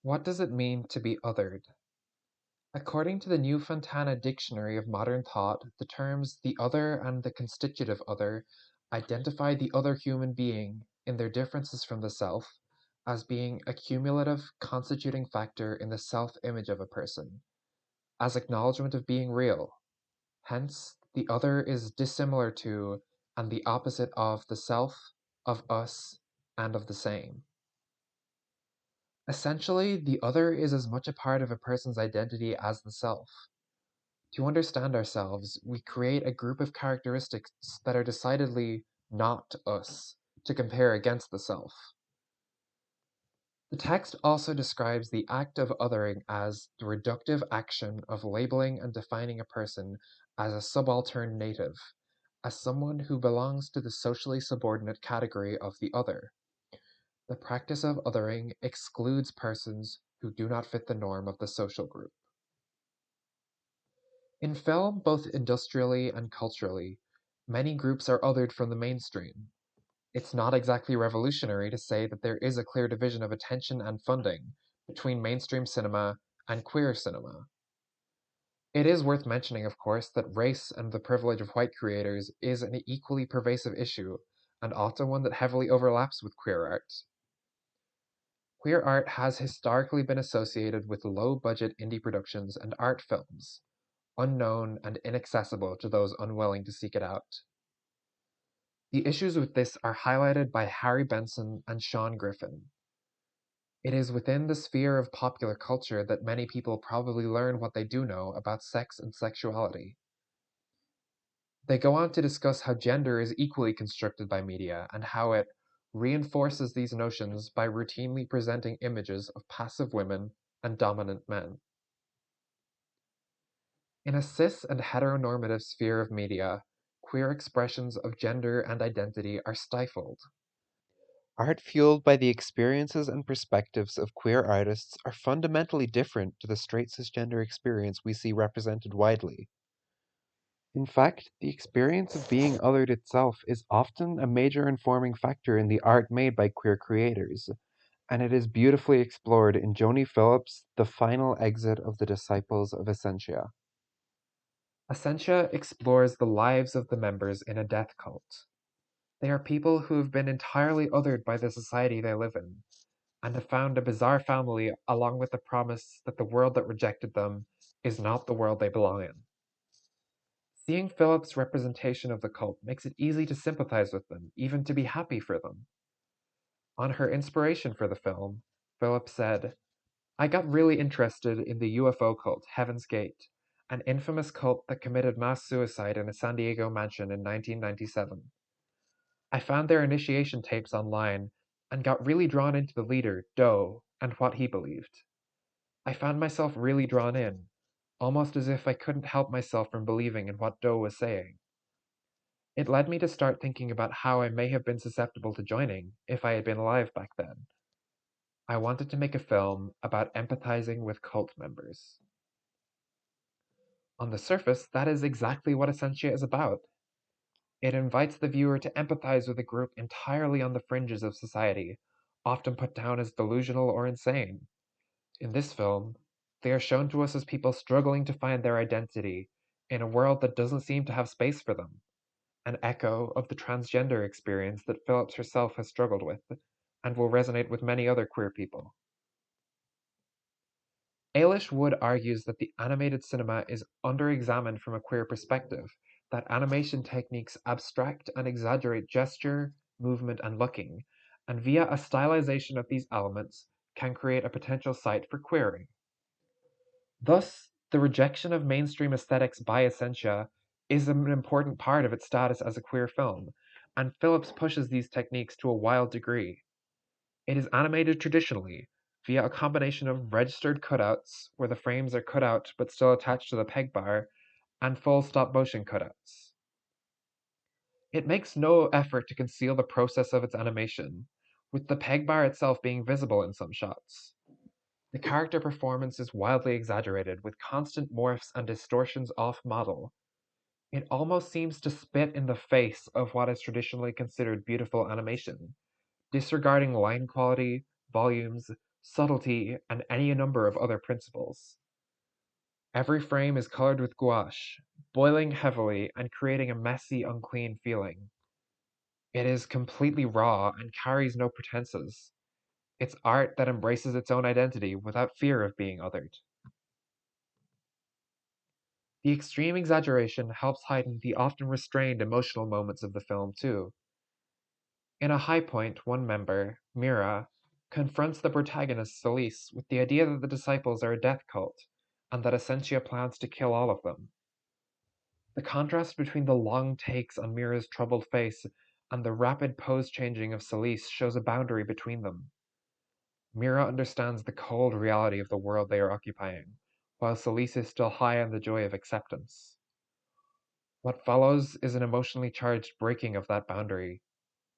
What does it mean to be othered? According to the New Fontana Dictionary of Modern Thought, the terms the other and the constitutive other identify the other human being, in their differences from the self, as being a cumulative, constituting factor in the self-image of a person, as acknowledgement of being real. Hence, the other is dissimilar to, and the opposite of the self, of us, and of the same. Essentially, the other is as much a part of a person's identity as the self. To understand ourselves, we create a group of characteristics that are decidedly not us, to compare against the self. The text also describes the act of othering as the reductive action of labeling and defining a person as a subaltern native, as someone who belongs to the socially subordinate category of the other. The practice of othering excludes persons who do not fit the norm of the social group. In film, both industrially and culturally, many groups are othered from the mainstream. It's not exactly revolutionary to say that there is a clear division of attention and funding between mainstream cinema and queer cinema. It is worth mentioning, of course, that race and the privilege of white creators is an equally pervasive issue, and often one that heavily overlaps with queer art. Queer art has historically been associated with low-budget indie productions and art films, unknown and inaccessible to those unwilling to seek it out. The issues with this are highlighted by Harry Benson and Sean Griffin. It is within the sphere of popular culture that many people probably learn what they do know about sex and sexuality. They go on to discuss how gender is equally constructed by media and how it reinforces these notions by routinely presenting images of passive women and dominant men. In a cis and heteronormative sphere of media, queer expressions of gender and identity are stifled. Art fueled by the experiences and perspectives of queer artists are fundamentally different to the straight cisgender experience we see represented widely. In fact, the experience of being othered itself is often a major informing factor in the art made by queer creators, and it is beautifully explored in Joni Phillips' The Final Exit of the Disciples of Ascensia. Ascensia explores the lives of the members in a death cult. They are people who have been entirely othered by the society they live in, and have found a bizarre family along with the promise that the world that rejected them is not the world they belong in. Seeing Philip's representation of the cult makes it easy to sympathize with them, even to be happy for them. On her inspiration for the film, Philip said, "I got really interested in the UFO cult, Heaven's Gate, an infamous cult that committed mass suicide in a San Diego mansion in 1997. I found their initiation tapes online and got really drawn into the leader, Doe, and what he believed. I found myself really drawn in, almost as if I couldn't help myself from believing in what Doe was saying. It led me to start thinking about how I may have been susceptible to joining if I had been alive back then. I wanted to make a film about empathizing with cult members." On the surface, that is exactly what Essentia is about. It invites the viewer to empathize with a group entirely on the fringes of society, often put down as delusional or insane. In this film, they are shown to us as people struggling to find their identity in a world that doesn't seem to have space for them, an echo of the transgender experience that Phillips herself has struggled with, and will resonate with many other queer people. Ailish Wood argues that the animated cinema is under-examined from a queer perspective, that animation techniques abstract and exaggerate gesture, movement, and looking, and via a stylization of these elements can create a potential site for queering. Thus, the rejection of mainstream aesthetics by Essentia is an important part of its status as a queer film, and Phillips pushes these techniques to a wild degree. It is animated traditionally, via a combination of registered cutouts, where the frames are cut out but still attached to the peg bar, and full stop-motion cutouts. It makes no effort to conceal the process of its animation, with the peg bar itself being visible in some shots. The character performance is wildly exaggerated, with constant morphs and distortions off-model. It almost seems to spit in the face of what is traditionally considered beautiful animation, disregarding line quality, volumes, subtlety, and any number of other principles. Every frame is colored with gouache, boiling heavily and creating a messy, unclean feeling. It is completely raw and carries no pretenses. It's art that embraces its own identity without fear of being othered. The extreme exaggeration helps heighten the often restrained emotional moments of the film, too. In a high point, one member, Mira, confronts the protagonist Solis with the idea that the disciples are a death cult, and that Ascensia plans to kill all of them. The contrast between the long takes on Mira's troubled face and the rapid pose changing of Solis shows a boundary between them. Mira understands the cold reality of the world they are occupying, while Solis is still high on the joy of acceptance. What follows is an emotionally charged breaking of that boundary.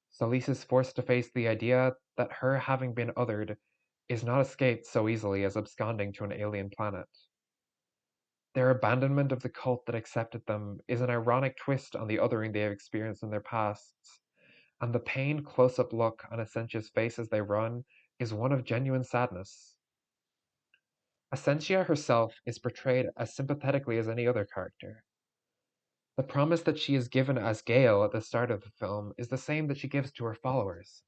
Solis is forced to face the idea that her having been othered is not escaped so easily as absconding to an alien planet. Their abandonment of the cult that accepted them is an ironic twist on the othering they have experienced in their pasts, and the pained close-up look on Ascensia's face as they run is one of genuine sadness. Ascensia herself is portrayed as sympathetically as any other character. The promise that she is given as Gale at the start of the film is the same that she gives to her followers,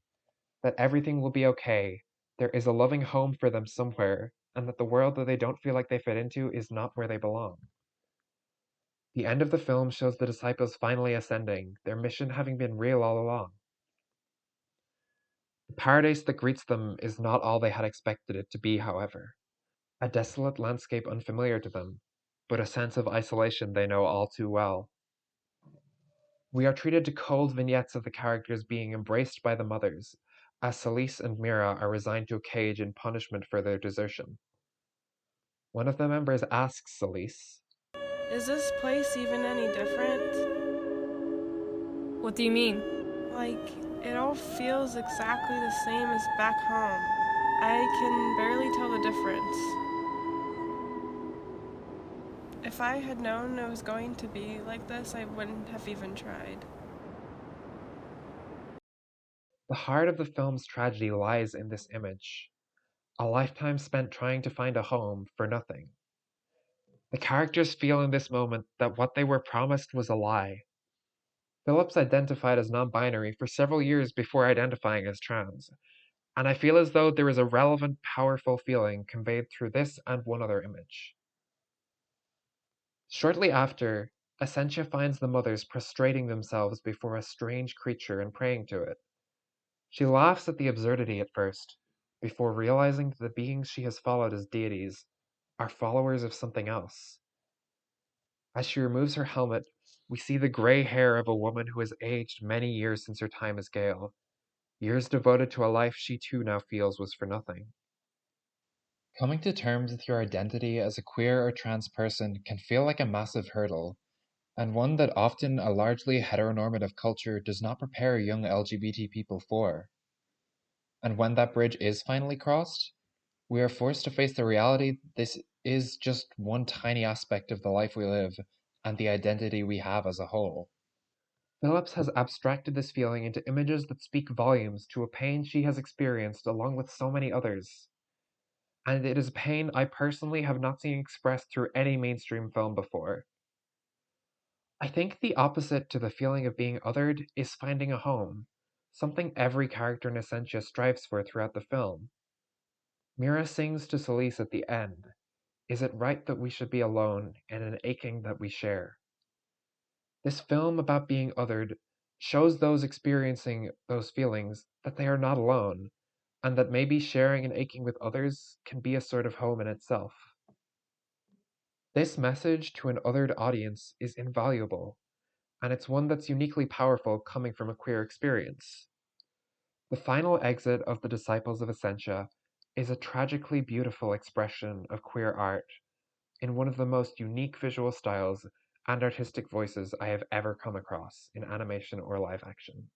that everything will be okay, there is a loving home for them somewhere, and that the world that they don't feel like they fit into is not where they belong. The end of the film shows the disciples finally ascending, their mission having been real all along. The paradise that greets them is not all they had expected it to be, however. A desolate landscape unfamiliar to them, but a sense of isolation they know all too well. We are treated to cold vignettes of the characters being embraced by the mothers, as Solis and Mira are resigned to a cage in punishment for their desertion. One of the members asks Solis, Is this place even any different? What do you mean? Like, it all feels exactly the same as back home. I can barely tell the difference. If I had known it was going to be like this, I wouldn't have even tried. the heart of the film's tragedy lies in this image. A lifetime spent trying to find a home for nothing. The characters feel in this moment that what they were promised was a lie. Phillips identified as non-binary for several years before identifying as trans, and I feel as though there is a relevant, powerful feeling conveyed through this and one other image. Shortly after, Ascensia finds the mothers prostrating themselves before a strange creature and praying to it. She laughs at the absurdity at first, before realizing that the beings she has followed as deities are followers of something else. As she removes her helmet, we see the gray hair of a woman who has aged many years since her time as Gale, years devoted to a life she too now feels was for nothing. Coming to terms with your identity as a queer or trans person can feel like a massive hurdle, and one that often a largely heteronormative culture does not prepare young LGBT people for. And when that bridge is finally crossed, we are forced to face the reality that this is just one tiny aspect of the life we live and the identity we have as a whole. Phillips has abstracted this feeling into images that speak volumes to a pain she has experienced along with so many others. And it is a pain I personally have not seen expressed through any mainstream film before. I think the opposite to the feeling of being othered is finding a home, something every character in Essentia strives for throughout the film. Mira sings to Solis at the end, "Is it right that we should be alone in an aching that we share?" This film about being othered shows those experiencing those feelings that they are not alone, and that maybe sharing and aching with others can be a sort of home in itself. This message to an othered audience is invaluable, and it's one that's uniquely powerful coming from a queer experience. The final exit of the Disciples of Essentia is a tragically beautiful expression of queer art in one of the most unique visual styles and artistic voices I have ever come across in animation or live action.